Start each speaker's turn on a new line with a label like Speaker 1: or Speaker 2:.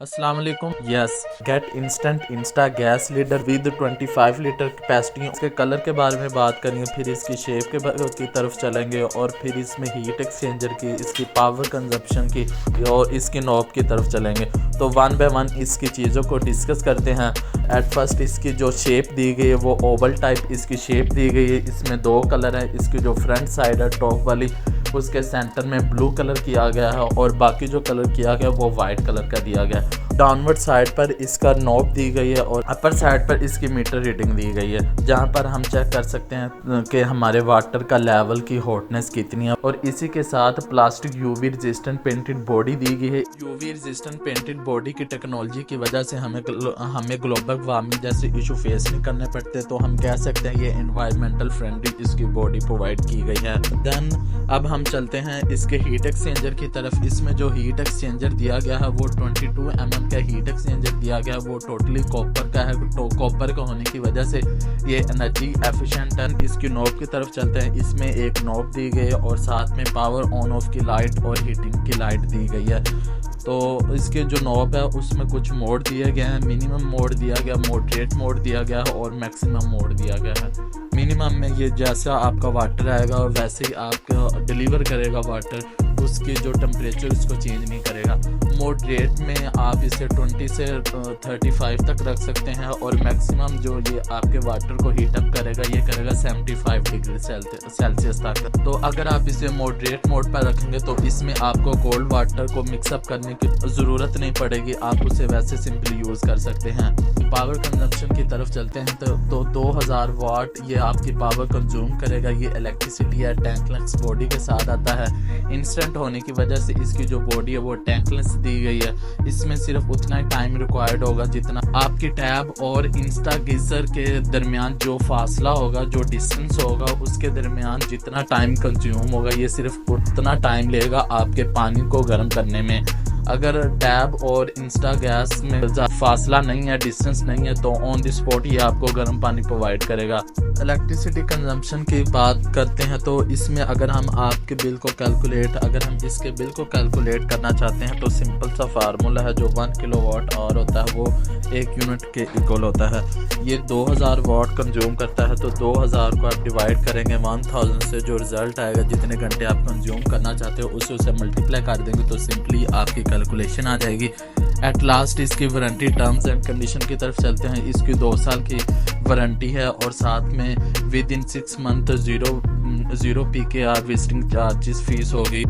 Speaker 1: अस्सलाम वालेकुम। Yes, get instant Insta gas leader with 25 litre capacity. इसके कलर के बारे में बात करेंगे, फिर इसकी शेप की तरफ चलेंगे और फिर इसमें हीट एक्सचेंजर की, इसकी पावर कंजप्शन की और इसकी नॉब की तरफ चलेंगे। तो वन बाय वन इसकी चीज़ों को डिस्कस करते हैं। एट फर्स्ट इसकी जो शेप दी गई है वो ओवल टाइप इसकी शेप दी गई है। इसमें दो कलर है। इसकी जो फ्रंट साइड है टॉप वाली, उसके सेंटर में ब्लू कलर किया गया है और बाकी जो कलर किया गया वो वाइट कलर का दिया गया है। डाउनवर्ड साइड पर इसका नॉब दी गई है और अपर साइड पर इसकी मीटर रीडिंग दी गई है, जहां पर हम चेक कर सकते हैं कि हमारे वाटर का लेवल की हॉटनेस कितनी है। और इसी के साथ plastic UV resistant painted body दी गई है। यूवी रेजिस्टेंट पेंटेड बॉडी की टेक्नोलॉजी की वजह से हमें ग्लोबल वार्मिंग जैसे इशू फेस नहीं करने पड़ते, तो हम कह सकते हैं ये एनवायरमेंटल फ्रेंडली इसकी बॉडी प्रोवाइड की गई है। देन अब हम चलते हैं इसके हीट एक्सचेंजर की तरफ। इसमें जो हीट एक्सचेंजर दिया गया है वो 22 mm का हीट एक्सचेंजर दिया गया है। वो टोटली कॉपर का है। तो कॉपर का होने की वजह से ये एनर्जी एफिशिएंट है। इसकी नॉब की तरफ चलते हैं। इसमें एक नॉब दी गई है और साथ में पावर ऑन ऑफ की लाइट और हीटिंग की लाइट दी गई है। तो इसके जो नॉब है उसमें कुछ मोड दिए गए हैं। मिनिमम मोड दिया गया, मॉडरेट मोड दिया गया है और मैक्सिमम मोड दिया गया है। मिनिमम में ये जैसा आपका वाटर आएगा वैसे ही आपका डिलीवर करेगा वाटर, उसकी जो टेम्परेचर उसको चेंज नहीं करेगा। मॉडरेट में आप इसे 20 से 35 तक रख सकते हैं और मैक्सिमम जो ये आपके वाटर को हीटअप करेगा ये करेगा 75 डिग्री सेल्सियस तक। तो अगर आप इसे मॉडरेट मोड पर रखेंगे तो इसमें आपको कोल्ड वाटर को मिक्सअप करने की ज़रूरत नहीं पड़ेगी, आप उसे वैसे सिंपली यूज़ कर सकते हैं। पावर कंजम्पशन की तरफ चलते हैं तो 2000 वाट ये आपकी पावर कंज्यूम करेगा। ये इलेक्ट्रिसिटी है, टैंकलेस बॉडी के साथ आता है। इंस्टेंट होने की वजह से इसकी जो बॉडी है वो टैंकलेस दी गई है। इसमें सिर्फ उतना ही टाइम रिक्वायर्ड होगा जितना आपकी टैब और इंस्टा गीजर के दरमियान जो फासला होगा, जो डिस्टेंस होगा, उसके दरमियान जितना टाइम कंज्यूम होगा ये सिर्फ उतना टाइम लेगा आपके पानी को गर्म करने में। अगर टैब और इंस्टा गैस में फासला नहीं है, डिस्टेंस नहीं है, तो ऑन द स्पॉट ये आपको गर्म पानी प्रोवाइड करेगा। इलेक्ट्रिसिटी कंजम्पशन की बात करते हैं तो इसमें अगर हम आपके बिल को इसके बिल को कैलकुलेट करना चाहते हैं तो सिंपल सा फार्मूला है। जो 1 किलोवाट आवर होता है वो 1 यूनिट के इक्वल होता है। ये 2000 वाट कंज्यूम करता है तो 2000 को आप डिवाइड करेंगे 1000 से, जो रिजल्ट आएगा जितने घंटे आप कंज्यूम करना चाहते हो उसे मल्टीप्लाई कर देंगे तो सिंपली आपकी कैलकुलेशन आ जाएगी। एट लास्ट इसकी वारंटी टर्म्स एंड कंडीशन की तरफ चलते हैं। इसकी 2 साल की वारंटी है और साथ में with in 6 month 0 PKR visiting charges fees होगी।